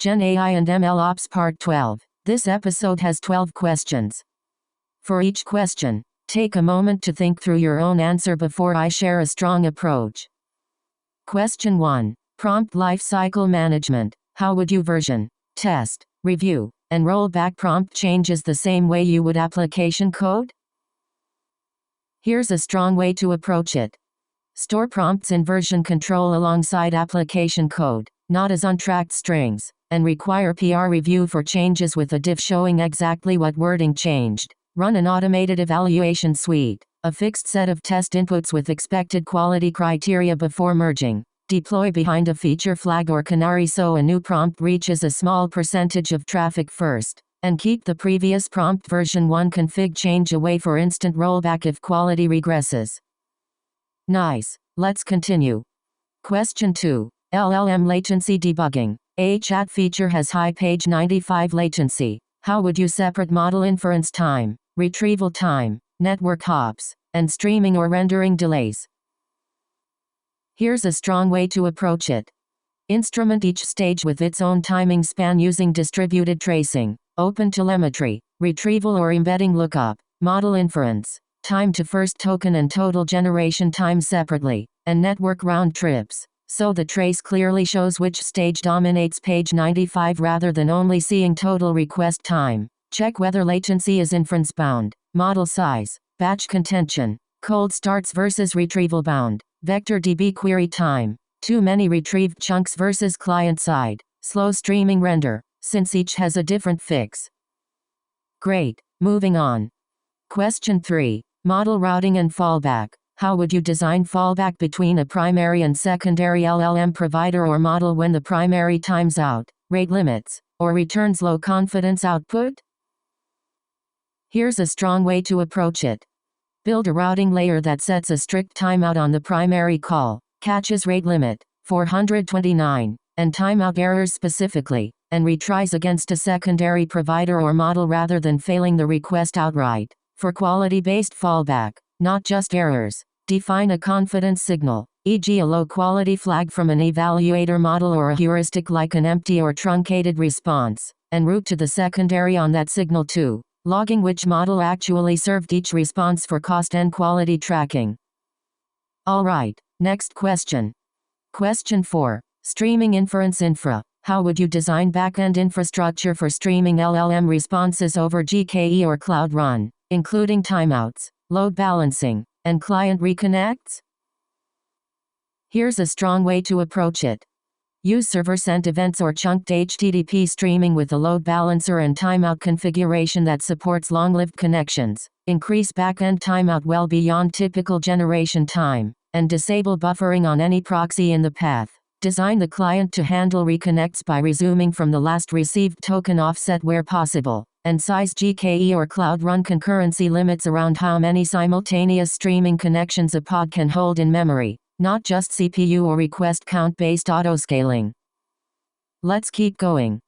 GenAI and MLOps Part 12. This episode has 12 questions. For each question, take a moment to think through your own answer before I share a strong approach. Question 1. Prompt Lifecycle Management. How would you version, test, review, and roll back prompt changes the same way you would application code? Here's a strong way to approach it. Store prompts in version control alongside application code, not as untracked strings, and require PR review for changes with a diff showing exactly what wording changed. Run an automated evaluation suite, a fixed set of test inputs with expected quality criteria before merging. Deploy behind a feature flag or canary so a new prompt reaches a small percentage of traffic first. And keep the previous prompt version 1 config change away for instant rollback if quality regresses. Nice. Let's continue. Question 2. LLM latency debugging. A chat feature has high page 95 latency. How would you separate model inference time, retrieval time, network hops, and streaming or rendering delays? Here's a strong way to approach it. Instrument each stage with its own timing span using distributed tracing, open telemetry, retrieval or embedding lookup, model inference, time to first token and total generation time separately, and network round trips. So the trace clearly shows which stage dominates page 95 rather than only seeing total request time. Check whether latency is inference bound, model size, batch contention, cold starts versus retrieval bound, vector DB query time, too many retrieved chunks versus client side, slow streaming render, since each has a different fix. Great, moving on. Question 3. Model routing and fallback. How would you design fallback between a primary and secondary LLM provider or model when the primary times out, rate limits, or returns low confidence output? Here's a strong way to approach it. Build a routing layer that sets a strict timeout on the primary call, catches rate limit, 429, and timeout errors specifically, and retries against a secondary provider or model rather than failing the request outright. For quality-based fallback, not just errors, define a confidence signal, e.g. a low-quality flag from an evaluator model or a heuristic like an empty or truncated response, and route to the secondary on that signal too, logging which model actually served each response for cost and quality tracking. Alright, next question. Question 4. Streaming inference infra. How would you design backend infrastructure for streaming LLM responses over GKE or Cloud Run, including timeouts, load balancing, and client reconnects? Here's a strong way to approach it. Use server-sent events or chunked HTTP streaming with a load balancer and timeout configuration that supports long-lived connections. Increase backend timeout well beyond typical generation time, and disable buffering on any proxy in the path. Design the client to handle reconnects by resuming from the last received token offset where possible, and size GKE or Cloud Run concurrency limits around how many simultaneous streaming connections a pod can hold in memory, not just CPU or request count-based autoscaling. Let's keep going.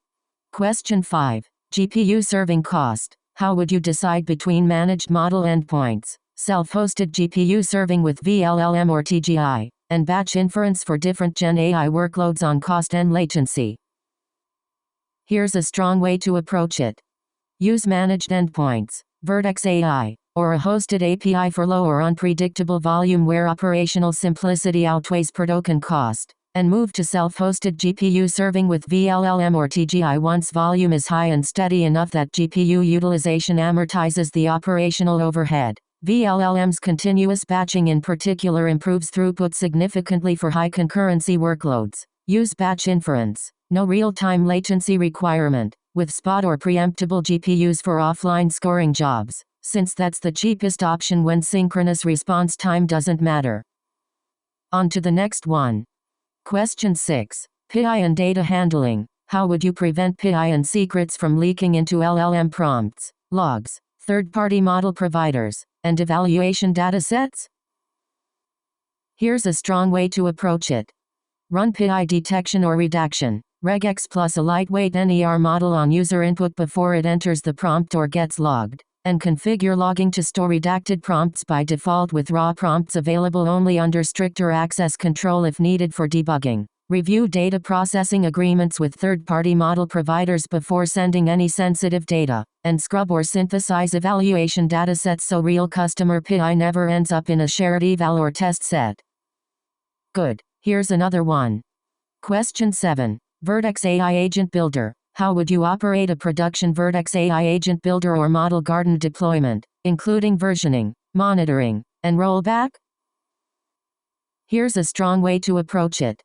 Question 5. GPU serving cost. How would you decide between managed model endpoints, self-hosted GPU serving with VLLM or TGI, and batch inference for different GenAI workloads on cost and latency? Here's a strong way to approach it. Use managed endpoints, Vertex AI, or a hosted API for low or unpredictable volume where operational simplicity outweighs per token cost, and move to self-hosted GPU serving with VLLM or TGI once volume is high and steady enough that GPU utilization amortizes the operational overhead. VLLM's continuous batching in particular improves throughput significantly for high concurrency workloads. Use batch inference, no real-time latency requirement, with spot or preemptible GPUs for offline scoring jobs, since that's the cheapest option when synchronous response time doesn't matter. On to the next one. Question 6. PI and data handling. How would you prevent PI and secrets from leaking into LLM prompts, logs, third-party model providers, and evaluation datasets? Here's a strong way to approach it. Run PI detection or redaction, regex plus a lightweight NER model on user input before it enters the prompt or gets logged, and configure logging to store redacted prompts by default with raw prompts available only under stricter access control if needed for debugging. Review data processing agreements with third-party model providers before sending any sensitive data, and scrub or synthesize evaluation datasets so real customer PI never ends up in a shared eval or test set. Good. Here's another one. Question 7. Vertex AI Agent Builder. How would you operate a production Vertex AI Agent Builder or Model Garden deployment, including versioning, monitoring, and rollback? Here's a strong way to approach it.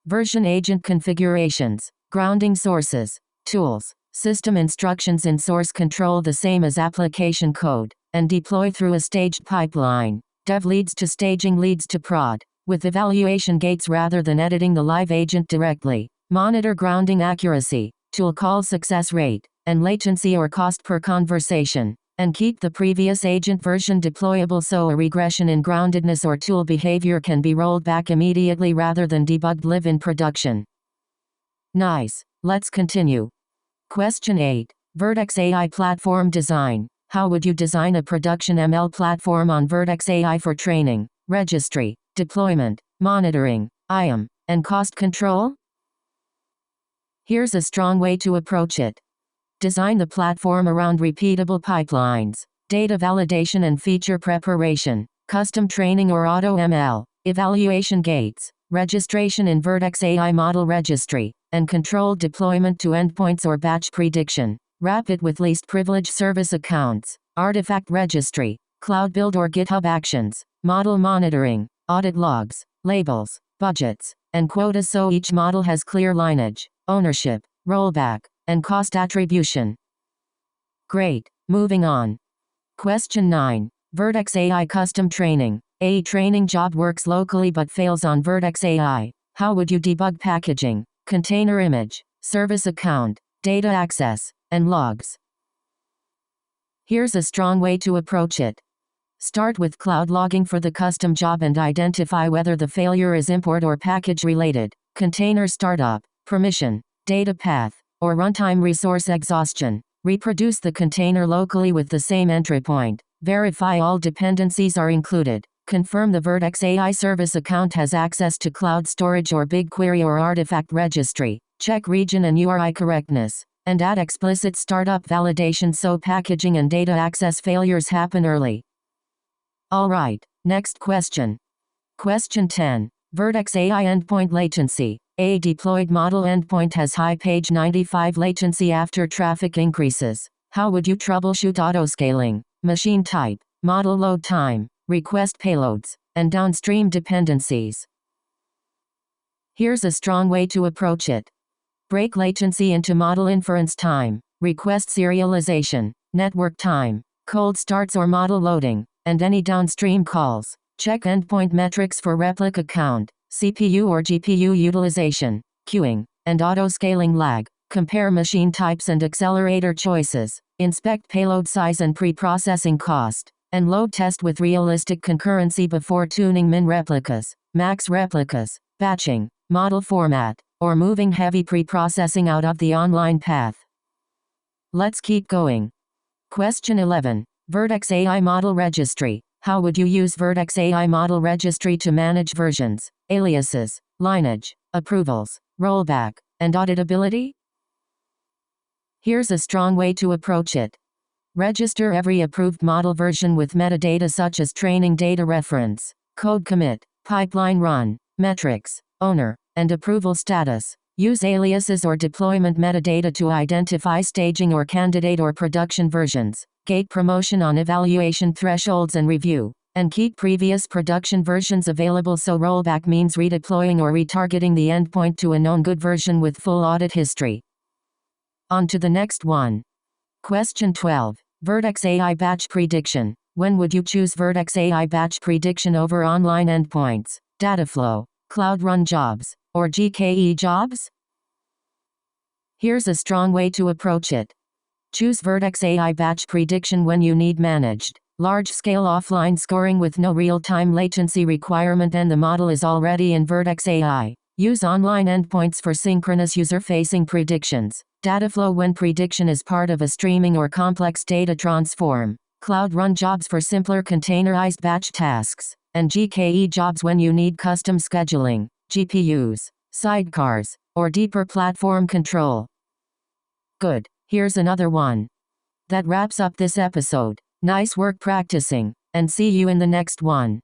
Version agent configurations, grounding sources, tools, system instructions in source control the same as application code, and deploy through a staged pipeline. Dev leads to staging leads to prod, with evaluation gates rather than editing the live agent directly. Monitor grounding accuracy, tool call success rate, and latency or cost per conversation, and keep the previous agent version deployable so a regression in groundedness or tool behavior can be rolled back immediately rather than debugged live in production. Nice. Let's continue. Question 8. Vertex AI Platform Design. How would you design a production ML platform on Vertex AI for training, registry, deployment, monitoring, IAM, and cost control? Here's a strong way to approach it. Design the platform around repeatable pipelines, data validation and feature preparation, custom training or auto ML, evaluation gates, registration in Vertex AI model registry, and controlled deployment to endpoints or batch prediction. Wrap it with least privilege service accounts, artifact registry, cloud build or GitHub actions, model monitoring, audit logs, labels, budgets, and quotas so each model has clear lineage, ownership, rollback, and cost attribution. Great. Moving on. Question 9. Vertex AI Custom Training. A training job works locally but fails on Vertex AI. How would you debug packaging, container image, service account, data access, and logs? Here's a strong way to approach it. Start with cloud logging for the custom job and identify whether the failure is import or package related, container startup, permission, data path, or runtime resource exhaustion. Reproduce the container locally with the same entry point. Verify all dependencies are included. Confirm the Vertex AI service account has access to cloud storage or BigQuery or artifact registry. Check region and URI correctness. And add explicit startup validation so packaging and data access failures happen early. Alright, next question. Question 10. Vertex AI Endpoint Latency. A deployed model endpoint has high page 95 latency after traffic increases. How would you troubleshoot autoscaling, machine type, model load time, request payloads, and downstream dependencies? Here's a strong way to approach it. Break latency into model inference time, request serialization, network time, cold starts or model loading, and any downstream calls. Check endpoint metrics for replica count, CPU or GPU utilization, queuing, and autoscaling lag. Compare machine types and accelerator choices. Inspect payload size and pre-processing cost. And load test with realistic concurrency before tuning min replicas, max replicas, batching, model format, or moving heavy pre-processing out of the online path. Let's keep going. Question 11. Vertex AI Model Registry. How would you use Vertex AI Model Registry to manage versions, aliases, lineage, approvals, rollback, and auditability? Here's a strong way to approach it. Register every approved model version with metadata such as training data reference, code commit, pipeline run, metrics, owner, and approval status. Use aliases or deployment metadata to identify staging or candidate or production versions. Gate promotion on evaluation thresholds and review, and keep previous production versions available so rollback means redeploying or retargeting the endpoint to a known good version with full audit history. On to the next one. Question 12. Vertex AI Batch Prediction. When would you choose Vertex AI Batch Prediction over online endpoints, Dataflow, Cloud Run jobs, or GKE jobs? Here's a strong way to approach it. Choose Vertex AI Batch Prediction when you need managed, large-scale offline scoring with no real-time latency requirement and the model is already in Vertex AI. Use online endpoints for synchronous user-facing predictions. Dataflow when prediction is part of a streaming or complex data transform. Cloud Run jobs for simpler containerized batch tasks. And GKE jobs when you need custom scheduling, GPUs, sidecars, or deeper platform control? Good. Here's another one. That wraps up this episode. Nice work practicing, and see you in the next one.